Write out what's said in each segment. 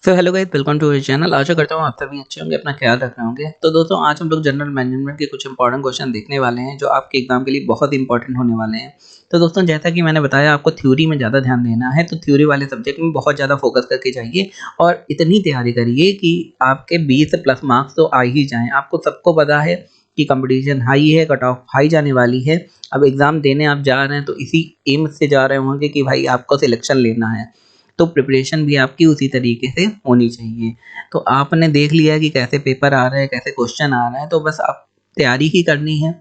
So hello guys, welcome to our channel. आशा करता हूँ आप सभी अच्छे होंगे, अपना ख्याल रख रहे होंगे। तो दोस्तों, आज हम लोग जनरल मैनेजमेंट के कुछ इंपॉर्टेंट क्वेश्चन देखने वाले हैं जो आपके एग्जाम के लिए बहुत इंपॉर्टेंट होने वाले हैं। तो दोस्तों, जैसा कि मैंने बताया, आपको थ्योरी में ज़्यादा ध्यान देना है, तो थ्योरी वाले सब्जेक्ट में बहुत ज़्यादा फोकस करके जाइए और इतनी तैयारी करिए कि आपके 20 प्लस मार्क्स तो आ ही जाएँ। आपको सबको पता है कि कंपटीशन हाई है, कट ऑफ हाई जाने वाली है। अब एग्ज़ाम देने आप जा रहे हैं तो इसी एम से जा रहे होंगे कि भाई आपको सिलेक्शन लेना है, तो प्रिपरेशन भी आपकी उसी तरीके से होनी चाहिए। तो आपने देख लिया कि कैसे पेपर आ रहा है, कैसे क्वेश्चन आ रहा है, तो बस आप तैयारी ही करनी है।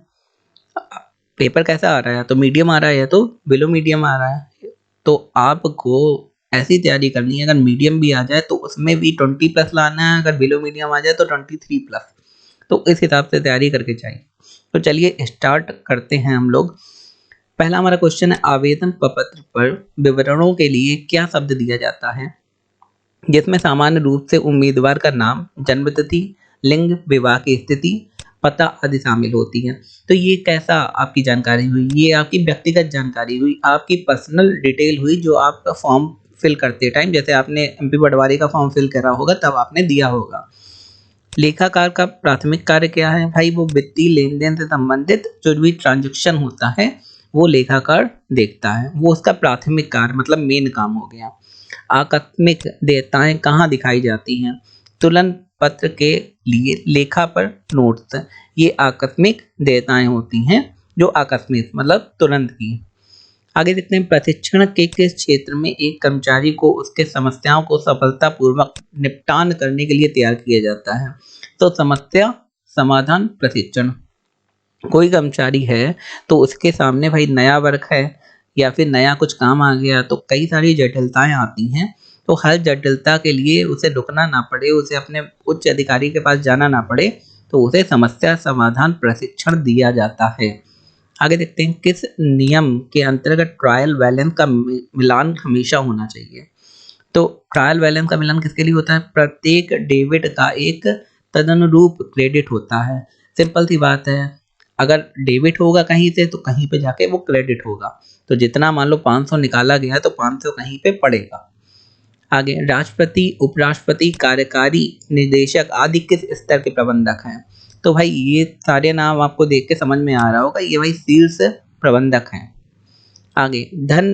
पेपर कैसा आ रहा है, तो मीडियम आ रहा है या तो बिलो मीडियम आ रहा है, तो आपको ऐसी तैयारी करनी है। अगर मीडियम भी आ जाए तो उसमें भी 20 प्लस लाना है, अगर बिलो मीडियम आ जाए तो 23 प्लस। तो इस हिसाब से तैयारी करके चाहिए। तो चलिए स्टार्ट करते हैं हम लोग। पहला हमारा क्वेश्चन है, आवेदन प्रपत्र पर विवरणों के लिए क्या शब्द दिया जाता है, जिसमें सामान्य रूप से उम्मीदवार का नाम, जन्मतिथि, लिंग, विवाह की स्थिति, पता आदि शामिल होती है। तो ये कैसा आपकी जानकारी हुई, ये आपकी व्यक्तिगत जानकारी हुई, आपकी पर्सनल डिटेल हुई जो आपका फॉर्म फिल करते टाइम, जैसे आपने एमपी पटवारी का फॉर्म फिल करा होगा तब आपने दिया होगा। लेखाकार का प्राथमिक कार्य क्या है भाई, वो वित्तीय लेन देन से संबंधित जो भी ट्रांजेक्शन होता है वो लेखाकार देखता है, वो उसका प्राथमिक कार्य मतलब मेन काम हो गया। आकस्मिक देयताएं कहाँ दिखाई जाती हैं, तुलन पत्र के लिए लेखा पर नोट्स, ये आकस्मिक देयताएं होती हैं जो आकस्मिक मतलब तुरंत की। आगे देखते हैं, प्रशिक्षण के किस क्षेत्र में एक कर्मचारी को उसके समस्याओं को सफलतापूर्वक निपटान करने के लिए तैयार किया जाता है। तो समस्या समाधान प्रशिक्षण। कोई कर्मचारी है तो उसके सामने भाई नया वर्क है या फिर नया कुछ काम आ गया, तो कई सारी जटिलताएं आती हैं। तो हर जटिलता के लिए उसे रुकना ना पड़े, उसे अपने उच्च अधिकारी के पास जाना ना पड़े, तो उसे समस्या समाधान प्रशिक्षण दिया जाता है। आगे देखते हैं, किस नियम के अंतर्गत ट्रायल बैलेंस का मिलान हमेशा होना चाहिए। तो ट्रायल बैलेंस का मिलान किसके लिए होता है, प्रत्येक डेबिट का एक तदनुरूप क्रेडिट होता है। सिंपल सी बात है, अगर डेबिट होगा कहीं से तो कहीं पे जाके वो क्रेडिट होगा। तो जितना मान लो 500 निकाला गया तो 500 कहीं पे पड़ेगा। आगे, राष्ट्रपति, उपराष्ट्रपति, कार्यकारी निदेशक आदि किस स्तर के प्रबंधक हैं। तो भाई ये सारे नाम आपको देख के समझ में आ रहा होगा, ये भाई शीर्ष प्रबंधक हैं। आगे, धन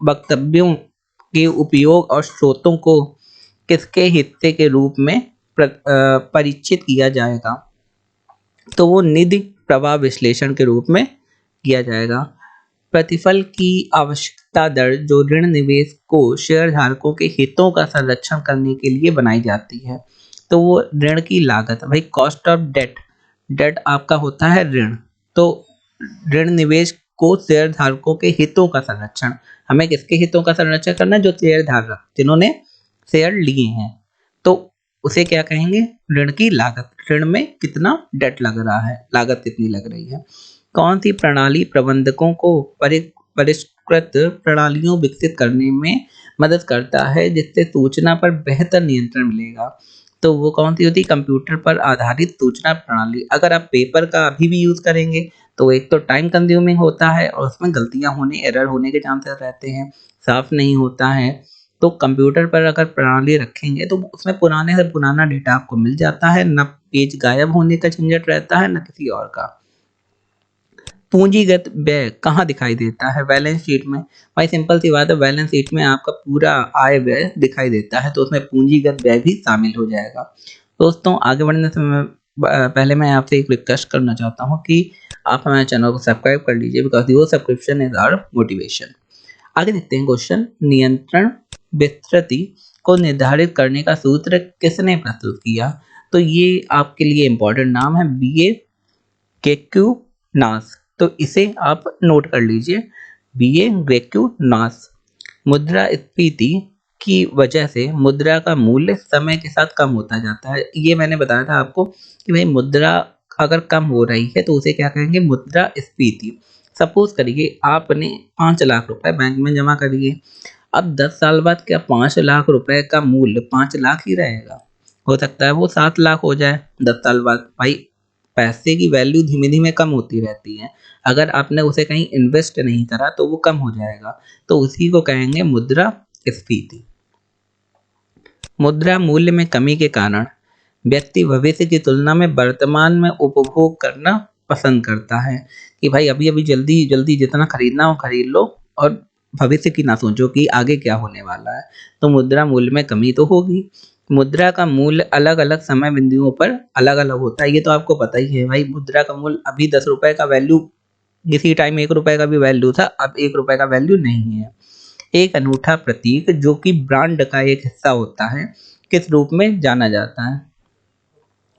वक्तव्यों के उपयोग और स्रोतों को किसके हिस्से के रूप में परीक्षित किया जाएगा, तो वो निधि प्रवाह विश्लेषण के रूप में किया जाएगा। प्रतिफल की आवश्यकता दर जो ऋण निवेश को शेयर धारकों के हितों का संरक्षण करने के लिए बनाई जाती है, तो वो ऋण की लागत, भाई कॉस्ट ऑफ डेट। डेट आपका होता है ऋण, तो ऋण निवेश को शेयर धारकों के हितों का संरक्षण, हमें किसके हितों का संरक्षण करना है, जो शेयर धारक जिन्होंने शेयर लिए हैं, तो उसे क्या कहेंगे, ऋण की लागत। ऋण में कितना डेट लग रहा है, लागत कितनी लग रही है। कौन सी प्रणाली प्रबंधकों को परिष्कृत प्रणालियों विकसित करने में मदद करता है जिससे सूचना पर बेहतर नियंत्रण मिलेगा, तो वो कौन सी होती है, कंप्यूटर पर आधारित सूचना प्रणाली। अगर आप पेपर का अभी भी यूज़ करेंगे तो एक तो टाइम कंज्यूमिंग होता है और उसमें गलतियां होने, एरर होने के चांसेस रहते हैं, साफ नहीं होता है। तो कंप्यूटर पर अगर प्रणाली रखेंगे तो उसमें पुराने से पुराना डेटा आपको मिल जाता है, न पेज गायब होने का झंझट रहता है न किसी और का। पूंजीगत व्यय कहाँ दिखाई देता है, बैलेंस शीट में। भाई सिंपल सी बात है, बैलेंस शीट में आपका पूरा आय व्यय दिखाई देता है, तो उसमें पूंजीगत व्यय भी शामिल हो जाएगा। दोस्तों, आगे बढ़ने से पहले मैं आपसे एक रिक्वेस्ट करना चाहता हूँ कि आप हमारे चैनल को सब्सक्राइब कर लीजिए, because your subscription is our motivation. आगे देखते हैं क्वेश्चन, नियंत्रण विस्तृति को निर्धारित करने का सूत्र किसने प्रस्तुत किया। तो ये आपके लिए इंपॉर्टेंट नाम है, BA ग्रेक्यूनास, तो इसे आप नोट कर लीजिए, BA ग्रेक्यूनास। मुद्रास्फीति की वजह से मुद्रा का मूल्य समय के साथ कम होता जाता है। ये मैंने बताया था आपको कि भाई मुद्रा अगर कम हो रही है तो उसे क्या कहेंगे, मुद्रास्फीति। सपोज करिए आपने 5 लाख रुपए बैंक में जमा करिए, अब 10 साल बाद क्या 5 लाख रुपए का मूल्य 5 लाख ही रहेगा, हो सकता है वो 7 लाख हो जाए 10 साल बाद। भाई पैसे की वैल्यू धीमे धीमे कम होती रहती है, अगर आपने उसे कहीं इन्वेस्ट नहीं करा तो वो कम हो जाएगा, तो उसी को कहेंगे मुद्रा स्फीति। मुद्रा मूल्य में कमी के कारण व्यक्ति भविष्य की तुलना में वर्तमान में उपभोग करना पसंद करता है कि भाई अभी अभी जल्दी जल्दी जितना खरीदना हो खरीद लो और भविष्य की ना सोचो कि आगे क्या होने वाला है। तो मुद्रा मूल्य में कमी तो होगी। मुद्रा का मूल्य अलग अलग समय बिंदुओं पर अलग अलग होता है, ये तो आपको पता ही है भाई। मुद्रा का मूल्य अभी 10 रुपए का वैल्यू, किसी टाइम 1 रुपए का भी वैल्यू था, अब 1 रुपए का वैल्यू नहीं है। एक अनूठा प्रतीक जो कि ब्रांड का एक हिस्सा होता है किस रूप में जाना जाता है?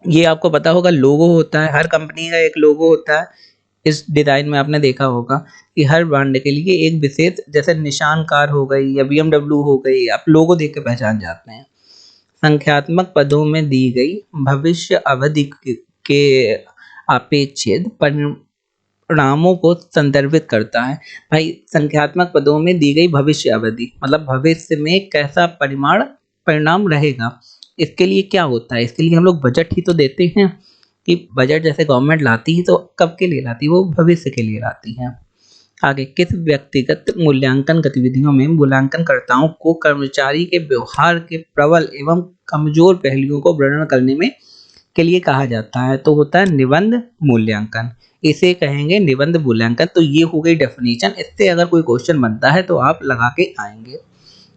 ये आपको पता होगा, लोगो होता है, हर कंपनी का एक लोगो होता है। इस डिजाइन में आपने देखा होगा कि हर ब्रांड के लिए एक विशेष, जैसे निशान कार हो गई या बीएमडब्ल्यू हो गई, आप लोगो देख के पहचान जाते हैं। संख्यात्मक पदों में दी गई भविष्य अवधि के अपेक्षित परिणामों को संदर्भित करता है। भाई संख्यात्मक पदों में दी गई भविष्य अवधि मतलब भविष्य में कैसा परिणाम रहेगा। इसके लिए क्या होता है, इसके लिए हम लोग बजट ही तो देते हैं कि बजट जैसे गवर्नमेंट लाती है तो कब के लिए लाती है, वो भविष्य के लिए लाती है। आगे, किस व्यक्तिगत मूल्यांकन गतिविधियों में मूल्यांकनकर्ताओं को कर्मचारी के व्यवहार के प्रबल एवं कमजोर पहलुओं को वर्णन करने में के लिए कहा जाता है? तो होता है निबंध मूल्यांकन। इसे कहेंगे निबंध मूल्यांकन। तो ये हो गई डेफिनेशन। इससे अगर कोई क्वेश्चन बनता है तो आप लगा के आएंगे।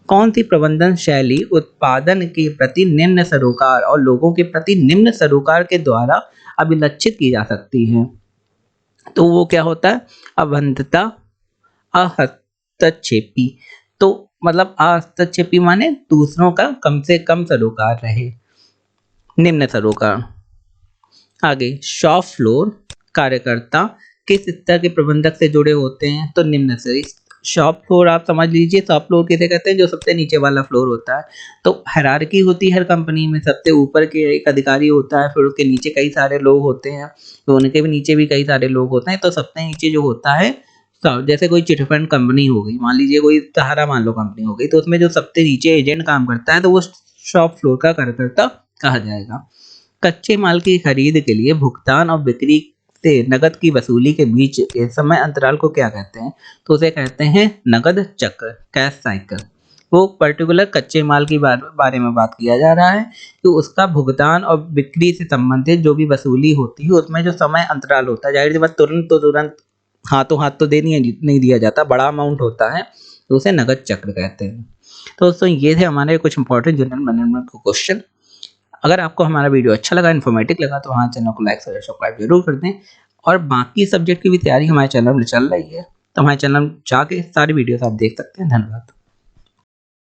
कौन सी प्रबंधन शैली उत्पादन के प्रति निम्न सरोकार और लोगों के प्रति निम्न सरोकार के द्वारा अभिलक्षित की जा सकती है? तो वो क्या होता है? अबंधता, अहस्तक्षेपी। तो मतलब अहस्तक्षेपी माने दूसरों का कम से कम सरोकार रहे, निम्न सरोकार। आगे, शॉप फ्लोर कार्यकर्ता किस स्तर के प्रबंधक से जुड़े होते हैं? तो निम्न से। शॉप फ्लोर आप समझ लीजिए, शॉप फ्लोर किसे कहते हैं? जो सबसे नीचे वाला फ्लोर होता है। तो हायरार्की होती है हर कंपनी में, सबसे ऊपर के एक अधिकारी होता है, फिर उसके नीचे कई सारे लोग होते हैं, तो उनके भी नीचे भी कई सारे लोग होते हैं। तो सबसे नीचे जो होता है, जैसे कोई चिटफंड कंपनी हो गई, मान लीजिए कोई सहारा मान लो कंपनी हो गई, तो उसमें जो सबसे नीचे एजेंट काम करता है तो वो शॉप फ्लोर का कार्यकर्ता कहा जाएगा। कच्चे माल की खरीद के लिए भुगतान और बिक्री से नकद की वसूली के बीच के समय अंतराल को क्या कहते हैं? तो उसे कहते हैं नकद चक्र, कैश साइकिल। वो पर्टिकुलर कच्चे माल की बारे में बात किया जा रहा है कि उसका भुगतान और बिक्री से संबंधित जो भी वसूली होती है उसमें जो समय अंतराल होता है, जाहिर सी बात तुरंत हाथों हाथ तो नहीं दिया जाता, बड़ा अमाउंट होता है, तो उसे नकद चक्र कहते हैं। तो दोस्तों ये थे हमारे कुछ इंपॉर्टेंट जनरल मैनेजमेंट के क्वेश्चन। अगर आपको हमारा वीडियो अच्छा लगा, इन्फॉर्मेटिव लगा, तो हमारे चैनल को लाइक शेयर सब्सक्राइब जरूर कर दें। और बाकी सब्जेक्ट की भी तैयारी हमारे चैनल में चल रही है, तो हमारे चैनल जाके सारी वीडियोस आप देख सकते हैं। धन्यवाद।